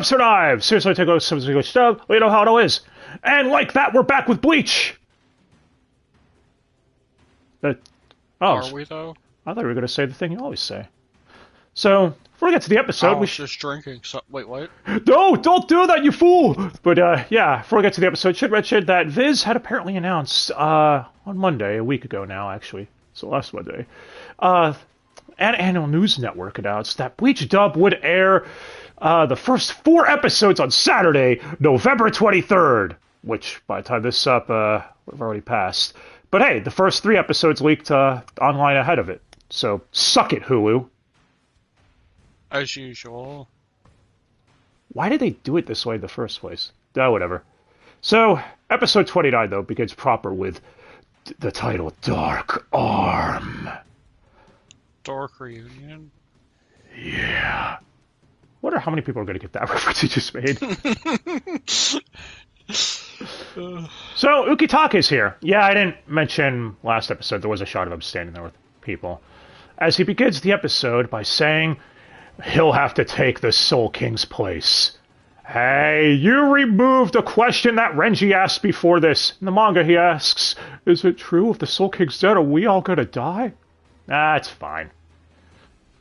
Dubster Dive! Seriously, take a some English dub. Well, you know how it all is. And like that, we're back with Bleach! Are we, though? I thought we were going to say the thing you always say. So, before we get to the episode, we should... just drinking. So, wait, what? No, don't do that, you fool! But, yeah, before we get to the episode, should mention that Viz had apparently announced, on Monday, a week ago now, actually. So last Monday. An Annual News Network announced that Bleach Dub would air, the first 4 episodes on Saturday, November 23rd. Which, by the time this is up, we've already passed. But hey, the first 3 episodes leaked, online ahead of it. So, suck it, Hulu. As usual. Why did they do it this way in the first place? Whatever. So, episode 29, though, begins proper with the title Dark Arm. Dark Reunion? Yeah. Wonder how many people are going to get that reference he just made. So, Ukitake's here. Yeah, I didn't mention last episode there was a shot of him standing there with people. As he begins the episode by saying he'll have to take the Soul King's place. Hey, you removed a question that Renji asked before this. In the manga, he asks, is it true if the Soul King's dead, are we all gonna die? It's fine.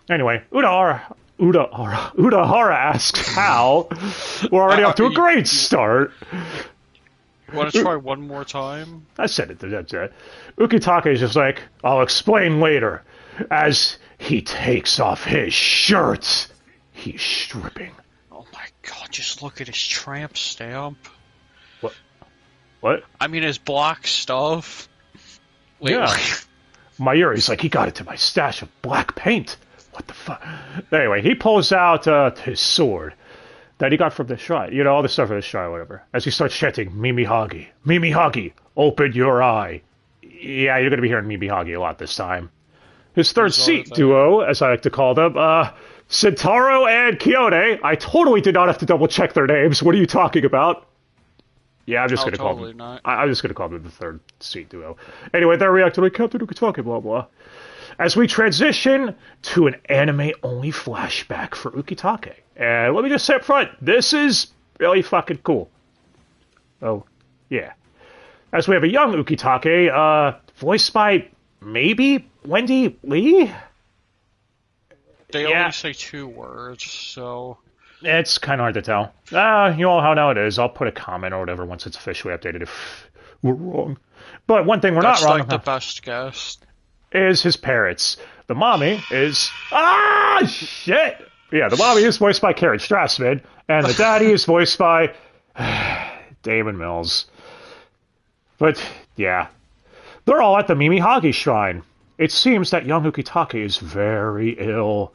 Anyway, Udahara asks how. We're already off to a great start. Want to try one more time? I said it, that's it. Ukitake is just like, I'll explain later. As he takes off his shirt, he's stripping. Oh my god, just look at his tramp stamp. What? I mean, his black stuff. Wait, yeah. Mayuri's like, he got into my stash of black paint. What the fuck? Anyway, he pulls out his sword that he got from the shrine. You know, all the stuff from the shrine, whatever. As he starts chanting, Mimihagi, Mimihagi, open your eye. Yeah, you're going to be hearing Mimihagi a lot this time. His third seat duo, as I like to call them, Sentaro and Kyoto. I totally did not have to double check their names. What are you talking about? Yeah, I'm just going to call them. I'm just going to call them the third seat duo. Anyway, they're reacting like Captain Ukitake, blah blah. As we transition to an anime-only flashback for Ukitake. And let me just say up front, this is really fucking cool. Oh, yeah. As we have a young Ukitake, voiced by maybe Wendy Lee? They only say 2 words, so... It's kind of hard to tell. You know how now it is. I'll put a comment or whatever once it's officially updated if we're wrong. But one thing we're not wrong about... That's like the best guess. Is his parrots. The mommy is... shit! Yeah, the mommy is voiced by Karen Strassman, and the daddy is voiced by... Damon Mills. But, yeah. They're all at the Mimihagi shrine. It seems that young Ukitake is very ill.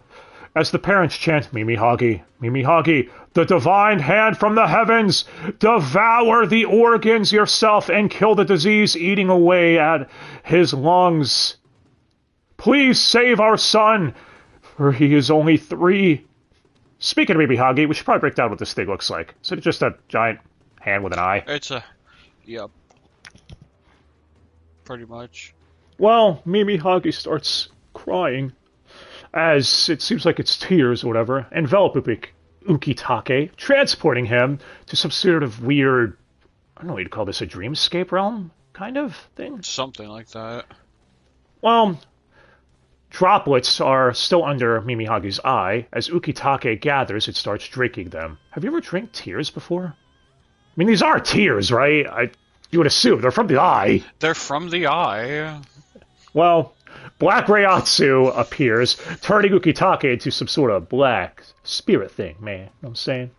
As the parents chant, Mimihagi, Mimihagi, the divine hand from the heavens, devour the organs yourself and kill the disease eating away at his lungs. Please save our son, for he is only 3. Speaking of Mimihagi, we should probably break down what this thing looks like. Is it just a giant hand with an eye? It's a... Yep. Pretty much. Well, Mimihagi starts crying, as it seems like it's tears or whatever, envelop Ukitake, transporting him to some sort of weird, I don't know what you'd call this, a dreamscape realm kind of thing? Something like that. Well, droplets are still under Mimihagi's eye. As Ukitake gathers, it starts drinking them. Have you ever drank tears before? I mean, these are tears, right? You would assume. They're from the eye. They're from the eye. Well, Black Reiatsu appears, turning Ukitake into some sort of black spirit thing, man. You know what I'm saying?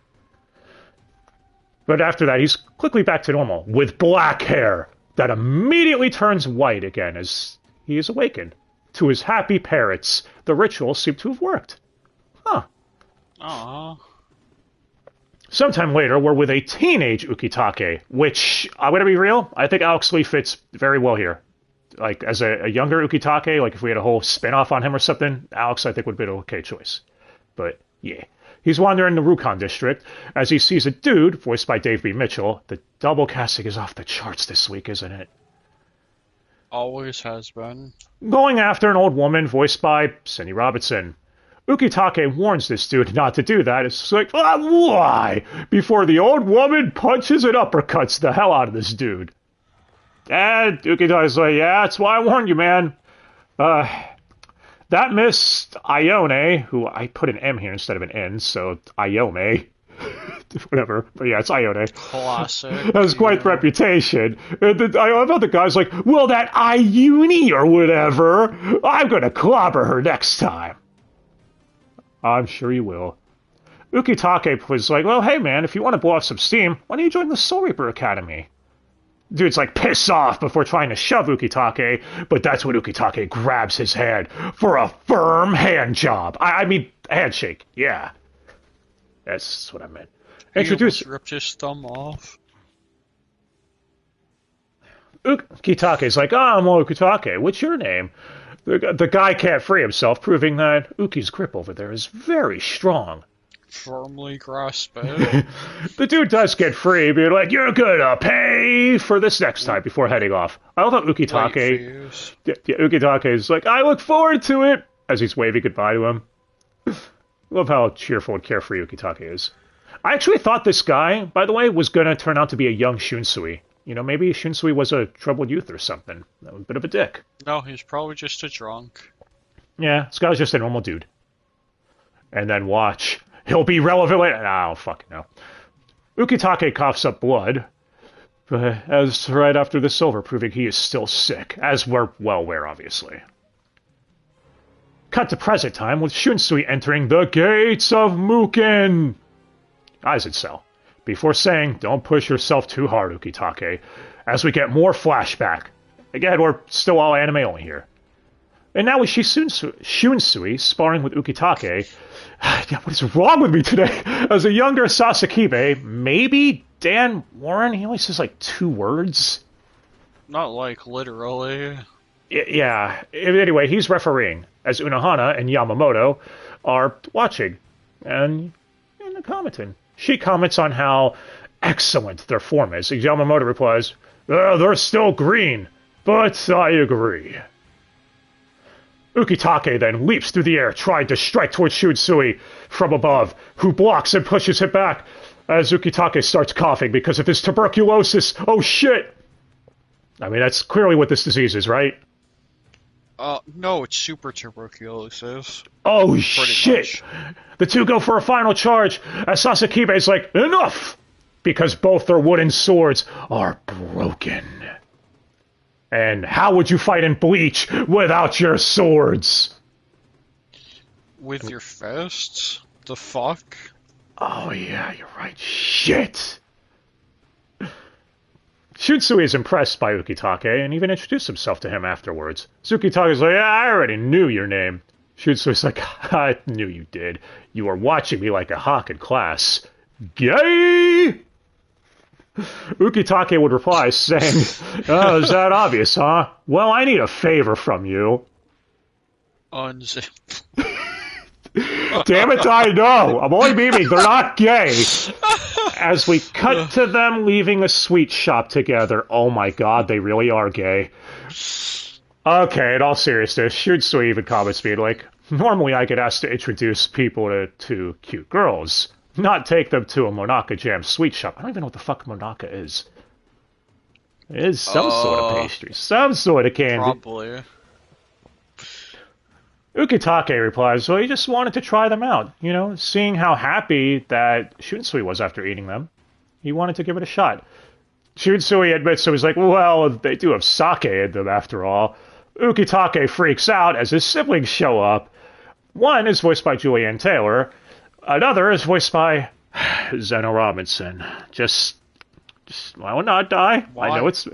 But after that, he's quickly back to normal, with black hair that immediately turns white again as he is awakened. To his happy parrots, the ritual seemed to have worked. Huh. Aww. Sometime later, we're with a teenage Ukitake, which, I'm going to be real, I think Alex Lee fits very well here. Like, as a younger Ukitake, like if we had a whole spin-off on him or something, Alex, I think, would be an okay choice. But, yeah. He's wandering the Rukon district as he sees a dude, voiced by Dave B. Mitchell. The double casting is off the charts this week, isn't it? Always has been. Going after an old woman, voiced by Cindy Robinson. Ukitake warns this dude not to do that. It's like, why? Before the old woman punches and uppercuts the hell out of this dude. And Ukitake's like, yeah, that's why I warned you, man. That Miss Ione, who I put an M here instead of an N, so Iome. Whatever. But yeah, it's Ione. Classic. Has quite the reputation. And I love how the guy's like, well, that Iuni or whatever, I'm gonna clobber her next time. I'm sure you will. Ukitake was like, well, hey man, if you want to blow off some steam, why don't you join the Soul Reaper Academy? Dude's like piss off before trying to shove Ukitake, but that's when Ukitake grabs his hand for a firm hand job. I mean, handshake, yeah. That's what I meant. Introduce. Ripped his thumb off. Ukitake's like, I'm Ukitake, what's your name? The guy can't free himself, proving that Uki's grip over there is very strong. Firmly grasp it. The dude does get free, being like, you're gonna pay for this next time before heading off. I love how Ukitake... Ukitake is like, I look forward to it, as he's waving goodbye to him. Love how cheerful and carefree Ukitake is. I actually thought this guy, by the way, was gonna turn out to be a young Shunsui. You know, maybe Shunsui was a troubled youth or something. That was a bit of a dick. No, he's probably just a drunk. Yeah, this guy was just a normal dude. And then watch... He'll be relevant later. I don't fucking know. Ukitake coughs up blood, as right after the silver, proving he is still sick, as we're well aware, obviously. Cut to present time with Shunsui entering the gates of Muken. Aizen cell. Before saying, don't push yourself too hard, Ukitake, as we get more flashback. Again, we're still all anime only here. And now we see Shunsui sparring with Ukitake. What is wrong with me today? As a younger Sasakibe, maybe Dan Warren, he only says like 2 words. Not like literally. Yeah. Anyway, he's refereeing, as Unohana and Yamamoto are watching and commenting. She comments on how excellent their form is. Yamamoto replies, they're still green, but I agree. Ukitake then leaps through the air, trying to strike towards Shunsui from above, who blocks and pushes it back as Ukitake starts coughing because of his tuberculosis. Oh shit! I mean, that's clearly what this disease is, right? No, it's super tuberculosis. Oh shit! Much. The two go for a final charge as Sasakibe is like, enough! Because both their wooden swords are broken. And how would you fight in Bleach without your swords? With your fists? The fuck? Oh yeah, you're right. Shit! Shunsui is impressed by Ukitake and even introduced himself to him afterwards. Ukitake's like, yeah, I already knew your name. Shunsui's like, I knew you did. You were watching me like a hawk in class. Gay! Ukitake would reply, saying, oh, is that obvious, huh? Well, I need a favor from you. Unzip. Damn it, I know! I'm only beaming, they're not gay! As we cut to them leaving a sweet shop together. Oh my god, they really are gay. Okay, in all seriousness, Shunsui even comments being like, normally I get asked to introduce people to cute girls. Not take them to a Monaka Jam sweet shop. I don't even know what the fuck Monaka is. It is some sort of pastry. Some sort of candy. Probably. Ukitake replies, well, he just wanted to try them out. You know, seeing how happy that Shunsui was after eating them. He wanted to give it a shot. Shunsui admits, so he's like, well, they do have sake in them after all. Ukitake freaks out as his siblings show up. One is voiced by Julianne Taylor. Another is voiced by Zeno Robinson. Just why would not die? Why?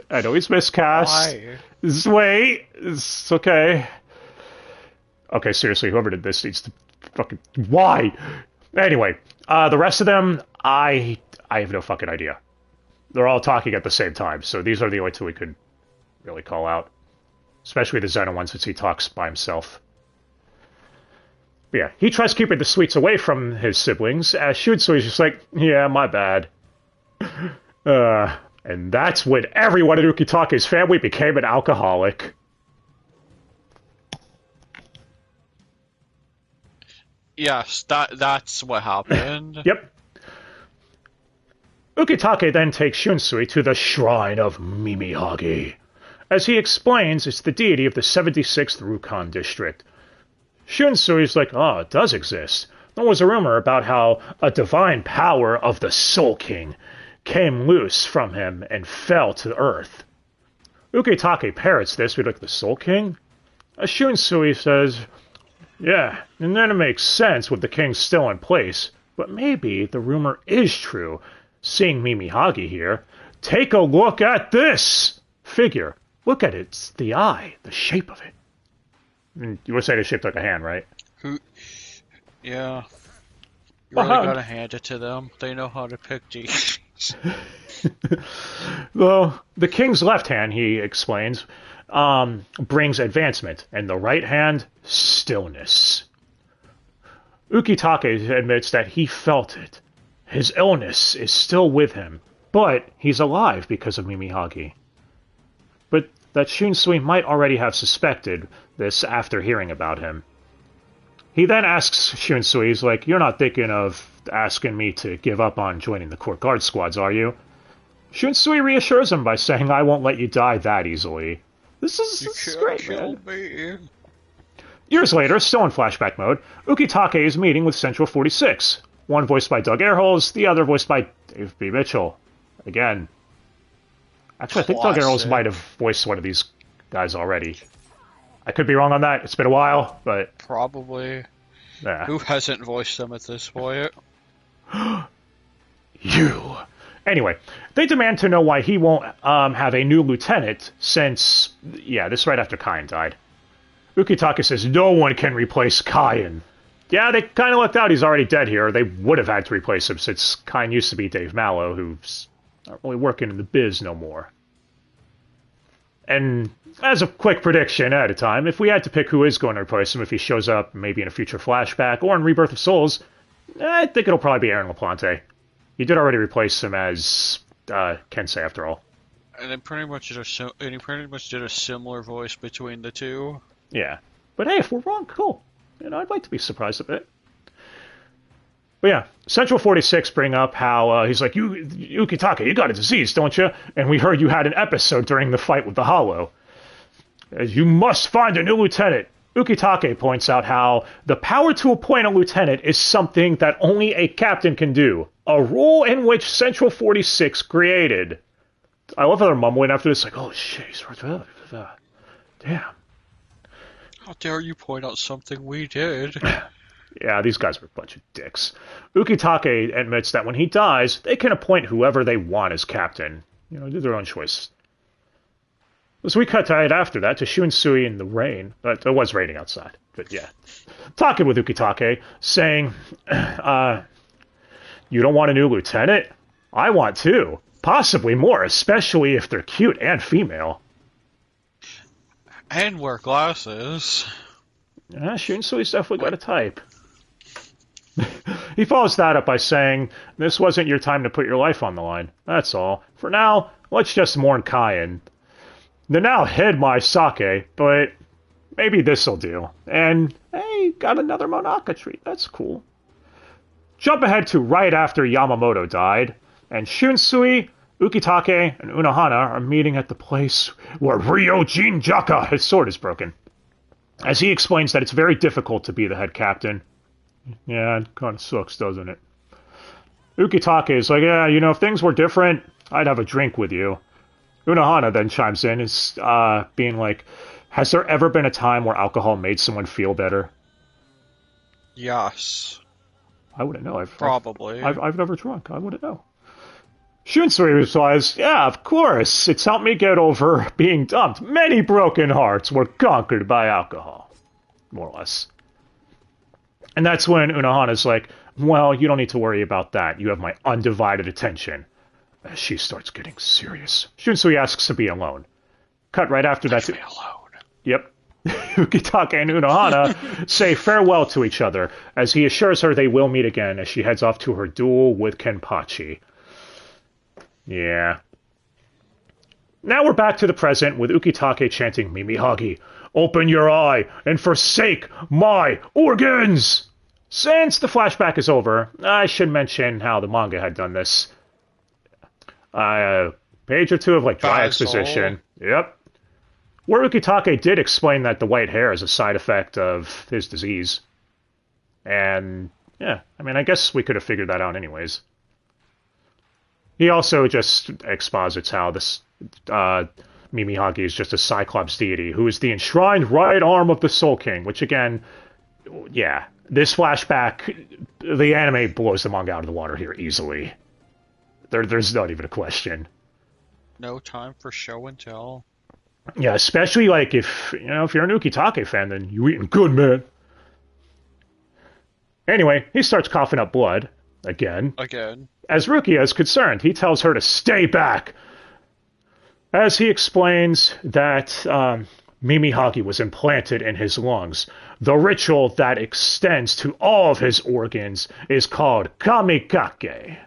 I know he's miscast. Why? Wait, it's okay. Okay, seriously, whoever did this needs to fucking... Why? Anyway, the rest of them, I have no fucking idea. They're all talking at the same time, so these are the only two we could really call out. Especially the Zeno one, since he talks by himself. But yeah, he tries keeping the sweets away from his siblings, as Shunsui's just like, yeah, my bad. And that's when everyone in Ukitake's family became an alcoholic. Yes, that's what happened. Yep. Ukitake then takes Shunsui to the Shrine of Mimihagi. As he explains, it's the deity of the 76th Rukon district. Shunsui's like, oh, it does exist. There was a rumor about how a divine power of the Soul King came loose from him and fell to earth. Ukitake parrots this with like, the Soul King? Shunsui says, yeah, and then it makes sense with the king still in place, but maybe the rumor is true. Seeing Mimihagi here, take a look at this figure. Look at it. It's the eye, the shape of it. You would say it's shaped like a hand, right? Yeah. You really gotta hand it to them. They know how to pick these. Well, the king's left hand, he explains, brings advancement, and the right hand, stillness. Ukitake admits that he felt it. His illness is still with him, but he's alive because of Mimihagi. But that Shunsui might already have suspected this after hearing about him. He then asks Shunsui, he's like, you're not thinking of asking me to give up on joining the court guard squads, are you? Shunsui reassures him by saying, I won't let you die that easily. This is great, man. Me. Years later, still in flashback mode, Ukitake is meeting with Central 46. One voiced by Doug Airholes, the other voiced by Dave B. Mitchell. Again. Actually, I think Doug Airholes might have voiced one of these guys already. I could be wrong on that. It's been a while, but... Probably. Yeah. Who hasn't voiced them at this point? You. Anyway, they demand to know why he won't have a new lieutenant since... Yeah, this is right after Kaien died. Ukitake says no one can replace Kaien. Yeah, they kind of left out he's already dead here. They would have had to replace him since Kaien used to be Dave Mallow, who's not really working in the biz no more. And as a quick prediction ahead of time, if we had to pick who is going to replace him, if he shows up maybe in a future flashback or in Rebirth of Souls, I think it'll probably be Aaron LaPlante. He did already replace him as Kensei, after all. And he pretty much did a similar voice between the two. Yeah. But hey, if we're wrong, cool. You know, I'd like to be surprised a bit. But yeah, Central 46 bring up how he's like, Ukitake, you got a disease, don't you? And we heard you had an episode during the fight with the Hollow. You must find a new lieutenant. Ukitake points out how the power to appoint a lieutenant is something that only a captain can do. A rule in which Central 46 created. I love how they're mumbling after this, like, oh shit, damn. How dare you point out something we did? Yeah, these guys are a bunch of dicks. Ukitake admits that when he dies, they can appoint whoever they want as captain. You know, do their own choice. So we cut right after that to Shunsui in the rain. But it was raining outside. But yeah. Talking with Ukitake, saying, you don't want a new lieutenant? I want two. Possibly more, especially if they're cute and female. And wear glasses. Yeah, Shunsui's definitely got a type. He follows that up by saying, this wasn't your time to put your life on the line. That's all. For now, let's just mourn Kaien. They now hid my sake, but maybe this'll do. And, hey, got another Monaka treat. That's cool. Jump ahead to right after Yamamoto died, and Shunsui, Ukitake, and Unohana are meeting at the place where Ryo Jinjaka, his sword is broken. As he explains that it's very difficult to be the head captain. Yeah, it kind of sucks, doesn't it? Ukitake is like, yeah, you know, if things were different, I'd have a drink with you. Unohana then chimes in, being like, has there ever been a time where alcohol made someone feel better? Yes. I wouldn't know. Probably. I've never drunk. I wouldn't know. Shunsui replies, yeah, of course. It's helped me get over being dumped. Many broken hearts were conquered by alcohol. More or less. And that's when Unohana's like, well, you don't need to worry about that. You have my undivided attention. As she starts getting serious, Shunsui asks to be alone. Cut right after that. Leave me alone. Yep. Ukitake and Unohana say farewell to each other, as he assures her they will meet again as she heads off to her duel with Kenpachi. Yeah. Now we're back to the present with Ukitake chanting Mimihagi, open your eye and forsake my organs! Since the flashback is over, I should mention how the manga had done this. Page or two of like dry exposition. Yep. Where Ukitake did explain that the white hair is a side effect of his disease. And, yeah, I mean, I guess we could have figured that out anyways. He also just exposits how this Mimihagi is just a Cyclops deity who is the enshrined right arm of the Soul King, which again, yeah, this flashback, the anime blows the manga out of the water here easily. There's not even a question. No time for show and tell. Yeah, especially like if you're an Ukitake fan, then you eating good, man. Anyway, he starts coughing up blood again. As Rukia is concerned, he tells her to stay back. As he explains that Mimihagi was implanted in his lungs, the ritual that extends to all of his organs is called kamikake.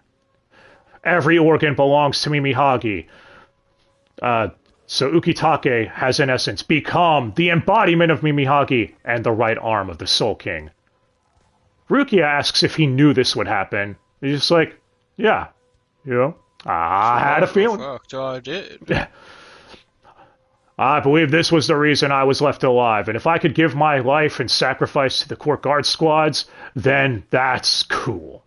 Every organ belongs to Mimihagi. So Ukitake has, in essence, become the embodiment of Mimihagi and the right arm of the Soul King. Rukia asks if he knew this would happen. He's just like, yeah, I had a feeling. Fuck, I did. I believe this was the reason I was left alive, and if I could give my life in sacrifice to the court guard squads, then that's cool.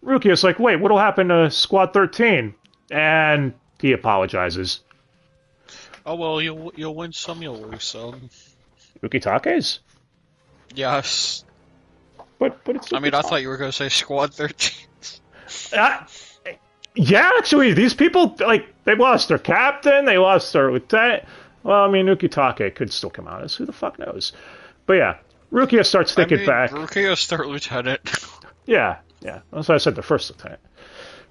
Rukia's like, wait, what'll happen to Squad 13? And he apologizes. Oh, well, you'll win some, you'll lose some. Ukitake's? Yes. But it's... I mean, I thought you were going to say Squad 13. Yeah, actually, these people, like, they lost their captain, they lost their lieutenant. Well, I mean, Ukitake could still come out as who the fuck knows. But yeah, Rukia starts thinking back. Rukia's third lieutenant. Yeah, that's why I said the first lieutenant.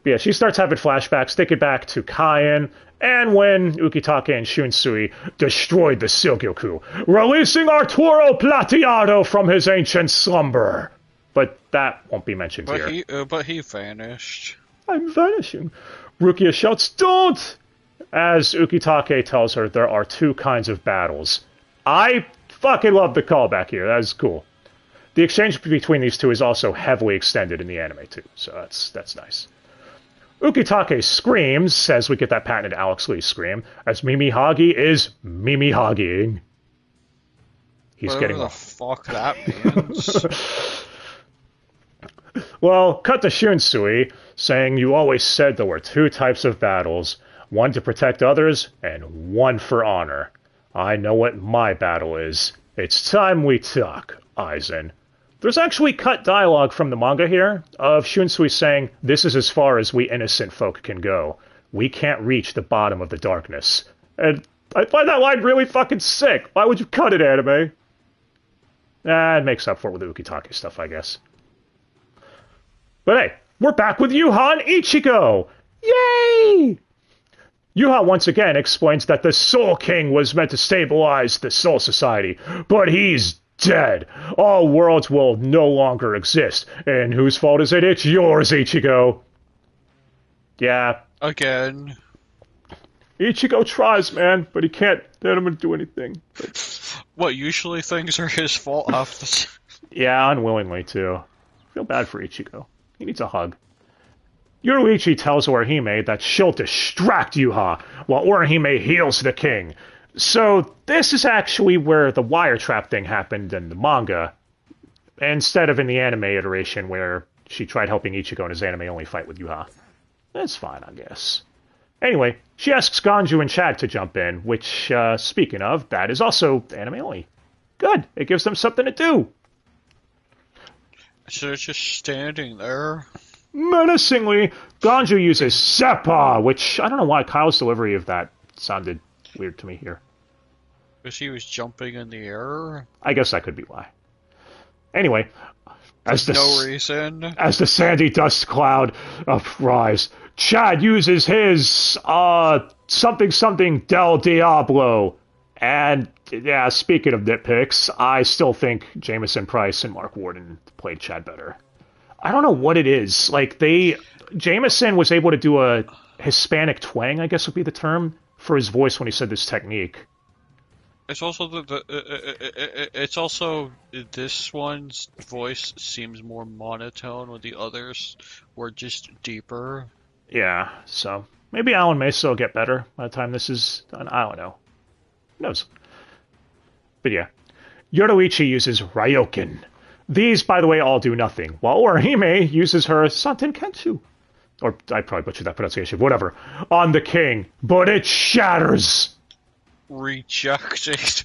But yeah, she starts having flashbacks, thinking back to Kaien, and when Ukitake and Shunsui destroyed the Silgyoku, releasing Arturo Plateado from his ancient slumber. But that won't be mentioned here. But he vanished. I'm vanishing. Rukia shouts, don't! As Ukitake tells her there are two kinds of battles. I fucking love the callback here. That's cool. The exchange between these two is also heavily extended in the anime, too. So that's nice. Ukitake screams, as we get that patented Alex Lee scream, as Mimihagi is Mimihagiing. He's getting the fuck that means. Well, cut to Shunsui, saying you always said there were two types of battles, one to protect others, and one for honor. I know what my battle is. It's time we talk, Aizen. There's actually cut dialogue from the manga here, of Shunsui saying, this is as far as we innocent folk can go. We can't reach the bottom of the darkness. And I find that line really fucking sick. Why would you cut it, anime? It makes up for it with the Ukitake stuff, I guess. But hey, we're back with Yuha and Ichigo! Yay! Yuha once again explains that the Soul King was meant to stabilize the Soul Society, but he's dead. All worlds will no longer exist. And whose fault is it? It's yours, Ichigo. Yeah. Again. Ichigo tries, man, but he can't let him do anything. What, usually things are his fault off the... Yeah, unwillingly, too. I feel bad for Ichigo. He needs a hug. Yoruichi tells Orihime that she'll distract Yuha, while Orihime heals the king. So this is actually where the wire trap thing happened in the manga, instead of in the anime iteration where she tried helping Ichigo in his anime-only fight with Yuha. That's fine, I guess. Anyway, she asks Ganju and Chad to jump in, which, speaking of, that is also anime-only. Good, it gives them something to do. So they're just standing there. Menacingly, Ganju uses Seppa, which I don't know why Kyle's delivery of that sounded weird to me here. Because he was jumping in the air? I guess that could be why. Anyway, no reason. As the sandy dust cloud uprise, Chad uses his something del Diablo. And yeah, speaking of nitpicks, I still think Jameson Price and Mark Warden played Chad better. I don't know what it is. Like Jameson was able to do a Hispanic twang, I guess would be the term, for his voice when he said this technique. It's also it's also this one's voice seems more monotone, when the others were just deeper. Yeah, so maybe Alan Mesa will get better by the time this is done. I don't know. Who knows? But yeah. Yoruichi uses Ryoken. These, by the way, all do nothing, while Orihime uses her Santen Kenshu. Or, I probably butchered that pronunciation, whatever. On the king, but it shatters! Rejected.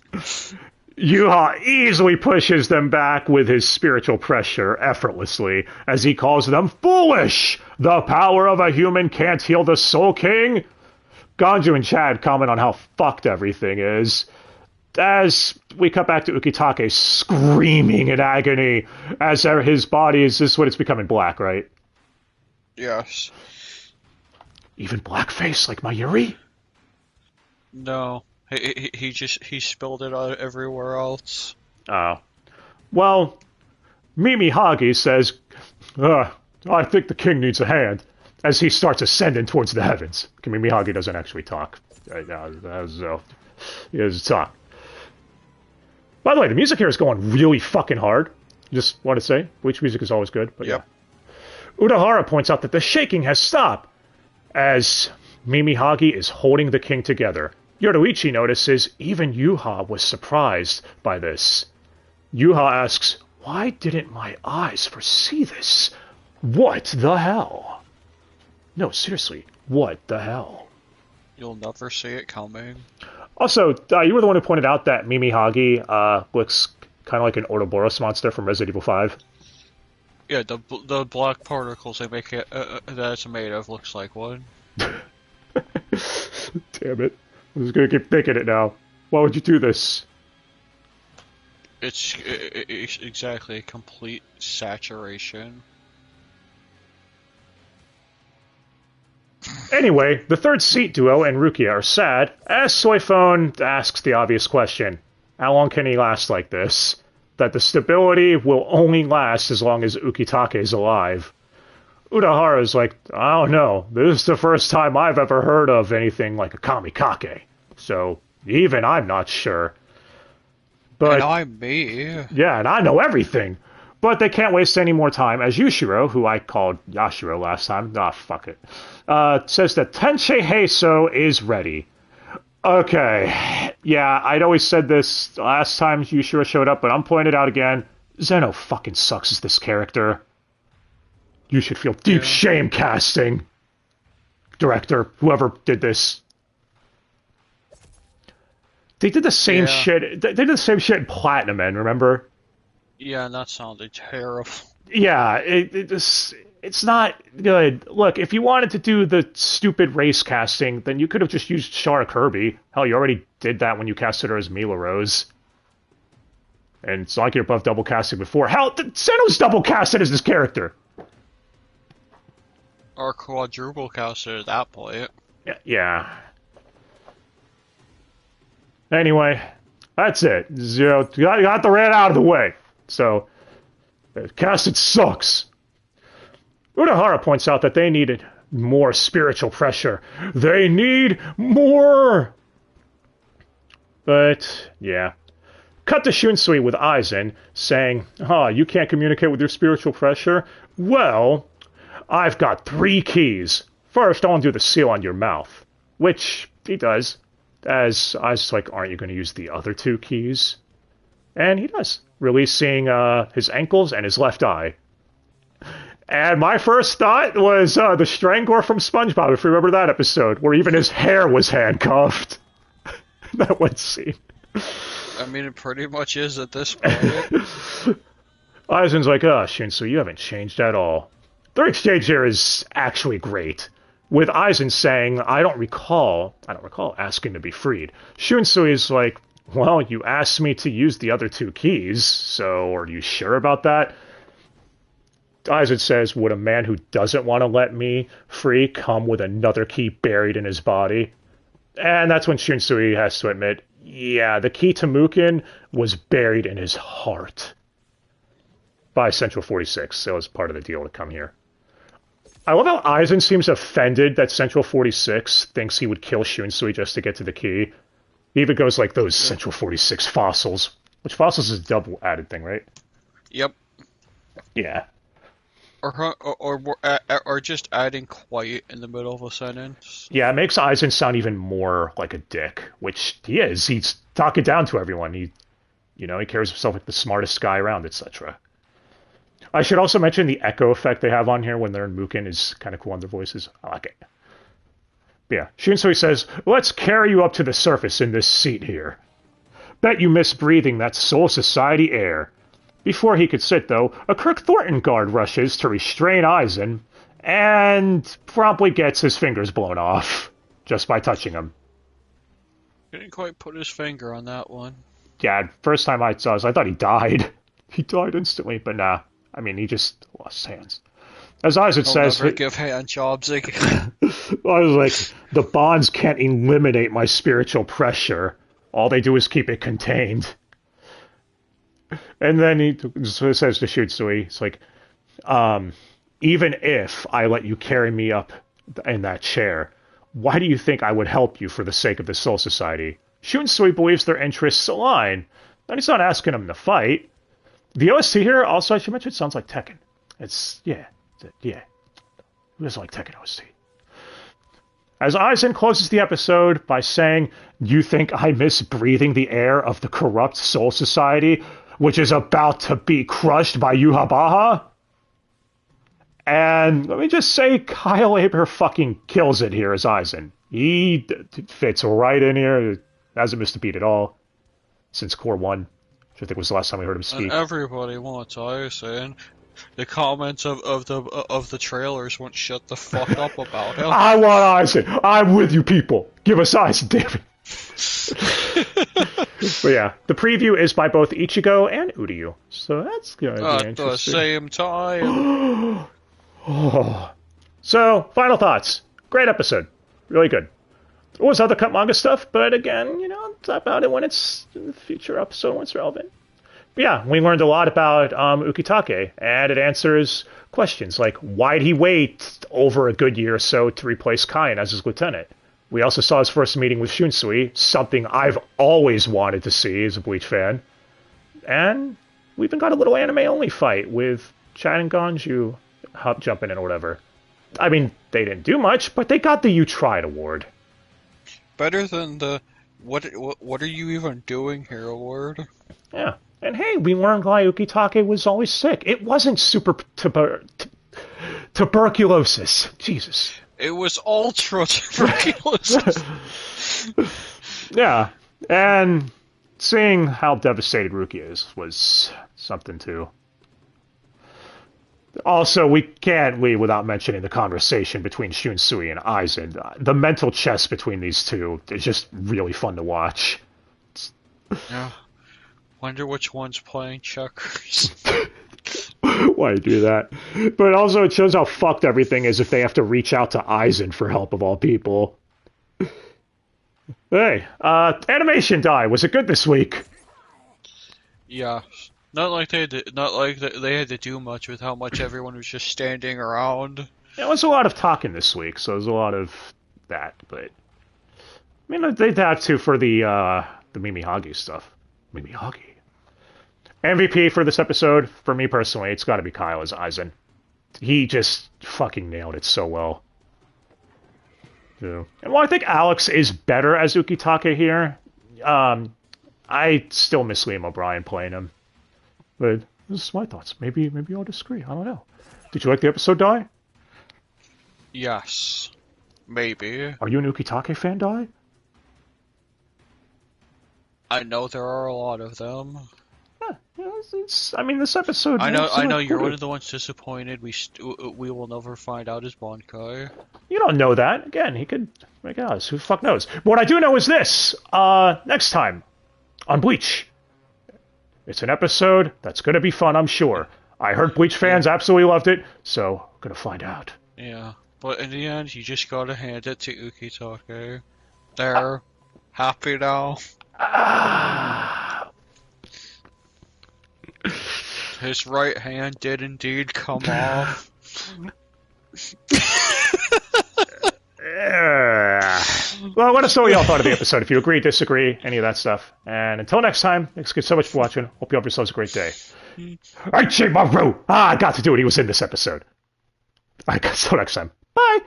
Yuha easily pushes them back with his spiritual pressure effortlessly, as he calls them foolish! The power of a human can't heal the Soul King! Ganju and Chad comment on how fucked everything is, as we cut back to Ukitake screaming in agony as his body is just what it's becoming black, right? Yes. Even blackface like Mayuri? No. He spilled it out everywhere else. Oh. Well, Mimi Hagi says, I think the king needs a hand, as he starts ascending towards the heavens. Mimi Hagi doesn't actually talk. He doesn't talk. By the way, the music here is going really fucking hard. Just want to say, Bleach music is always good, but yep. Yeah. Udahara points out that the shaking has stopped, as Mimi Hagi is holding the king together. Yoruichi notices even Yuha was surprised by this. Yuha asks, why didn't my eyes foresee this? What the hell? No, seriously, what the hell? You'll never see it coming. Also, you were the one who pointed out that Mimi Hagi looks kind of like an Ouroboros monster from Resident Evil 5. Yeah, the black particles they make it that it's made of looks like one. Damn it. I'm just gonna keep thinking it now. Why would you do this? It's exactly a complete saturation. Anyway, the third seat duo and Rukia are sad, as Soifone asks the obvious question. How long can he last like this? That the stability will only last as long as Ukitake is alive. Udahara is like, I don't know, this is the first time I've ever heard of anything like a kamikake. So, even I'm not sure. But, and I'm me. Yeah, and I know everything. But they can't waste any more time, as Yushiro, who I called Yashiro last time, fuck it, says that Tensei Heiso is ready. Okay, yeah, I'd always said this last time Yushiro showed up, but I'm pointing it out again. Zeno fucking sucks as this character. You should feel deep shame, casting director, whoever did this. They did the same shit. They did the same shit in Platinum Man, remember? Yeah, and that sounded terrible. Yeah, it's not good. Look, if you wanted to do the stupid race casting, then you could have just used Shara Kirby. Hell, you already did that when you casted her as Mila Rose. And it's not like you're above double casting before. Hell, Zeno's double casted as this character. Or quadruple casted at that point. Yeah. Anyway, that's it. You got the rant out of the way. So, casted sucks. Udahara points out that they needed more spiritual pressure. They need more! But, yeah. Cut to Shunsui with Aizen, saying, you can't communicate with your spiritual pressure? Well, I've got 3 keys. First, I want to do the seal on your mouth. Which he does. As Aizen's like, aren't you going to use the other 2 keys? And he does, releasing his ankles and his left eye. And my first thought was the Strangler from SpongeBob, if you remember that episode, where even his hair was handcuffed. That one scene. I mean, it pretty much is at this point. Aizen's like, Shinsu, you haven't changed at all. Their exchange here is actually great, with Aizen saying, I don't recall asking to be freed. Shunsui is like, well, you asked me to use the other 2 keys, so are you sure about that? Aizen says, would a man who doesn't want to let me free come with another key buried in his body? And that's when Shunsui has to admit, yeah, the key to Mukin was buried in his heart. By Central 46, so it was part of the deal to come here. I love how Aizen seems offended that Central 46 thinks he would kill Shunsui just to get to the key. He even goes like those Central 46 fossils, which fossils is a double added thing, right? Yep. Yeah. Or just adding quiet in the middle of a sentence. Yeah, it makes Aizen sound even more like a dick, which he is. He's talking down to everyone. He carries himself like the smartest guy around, etc. I should also mention the echo effect they have on here when they're in Mukin is kind of cool on their voices. I like it. But yeah, Shunsui says, let's carry you up to the surface in this seat here. Bet you miss breathing that Soul Society air. Before he could sit, though, a Kirk Thornton guard rushes to restrain Aizen and promptly gets his fingers blown off just by touching him. Didn't quite put his finger on that one. Yeah, first time I saw this, I thought he died. He died instantly, but nah. I mean, he just lost his hands. As Aizen says... Never give hand jobs again. I was like, the bonds can't eliminate my spiritual pressure. All they do is keep it contained. And then he says to Shunsui, it's like, even if I let you carry me up in that chair, why do you think I would help you for the sake of the Soul Society? Shunsui believes their interests align, and he's not asking him to fight. The OST here, also, I should mention, sounds like Tekken. Yeah. Who doesn't like Tekken OST? As Aizen closes the episode by saying, you think I miss breathing the air of the corrupt Soul Society, which is about to be crushed by Yuhabaha? And let me just say, Kyle Aber fucking kills it here as Aizen. He fits right in here. Hasn't missed a beat at all since Core 1, which I think was the last time we heard him speak. And everybody wants Aizen. The comments of the trailers won't shut the fuck up about him. I want Aizen. I'm with you people. Give us Aizen, damn it. But yeah, the preview is by both Ichigo and Uryu, so that's gonna be interesting. At the same time. So, final thoughts. Great episode. Really good. There was other cut manga stuff, but again, talk about it when it's in the future episode when it's relevant. But yeah, we learned a lot about Ukitake, and it answers questions like, why'd he wait over a good year or so to replace Kain as his lieutenant? We also saw his first meeting with Shunsui, something I've always wanted to see as a Bleach fan. And we even got a little anime-only fight with Chan and Ganju jumping in or whatever. I mean, they didn't do much, but they got the You Tried award. Better than the what are you even doing here award. Yeah. And hey, we learned why Ukitake was always sick. It wasn't tuberculosis. Jesus. It was ultra tuberculosis. Yeah. And seeing how devastated Ruki is was something too. Also, we can't leave without mentioning the conversation between Shunsui and Aizen. The mental chess between these two is just really fun to watch. Yeah. Wonder which one's playing checkers. Why do that? But also it shows how fucked everything is if they have to reach out to Aizen for help of all people. Hey, animation die. Was it good this week? Yeah. Not like they had to do much with how much everyone was just standing around. Yeah, it was a lot of talking this week, so there's a lot of that, but I mean they'd have to for the Mimihagi stuff. Mimihagi. MVP for this episode, for me personally, it's got to be Kyle as Aizen. He just fucking nailed it so well. Yeah. And while I think Alex is better as Ukitake here, I still miss Liam O'Brien playing him. But this is my thoughts. Maybe I'll disagree. I don't know. Did you like the episode, Dai? Yes. Maybe. Are you an Ukitake fan, Dai? I know there are a lot of them. I mean, this episode... I know you're one of the ones disappointed. We will never find out his Bankai. You don't know that. Again, he could make us. Who the fuck knows? But what I do know is this. Next time on Bleach. It's an episode that's going to be fun, I'm sure. I heard Bleach fans absolutely loved it, so I'm going to find out. Yeah, but in the end, you just gotta hand it to Ukitake. They're happy now. His right hand did indeed come off. Well, let us know what y'all thought of the episode. If you agree, disagree, any of that stuff. And until next time, thanks so much for watching. Hope you have yourselves a great day. Aizen! I got to do it. He was in this episode. All right, guys. Till next time. Bye.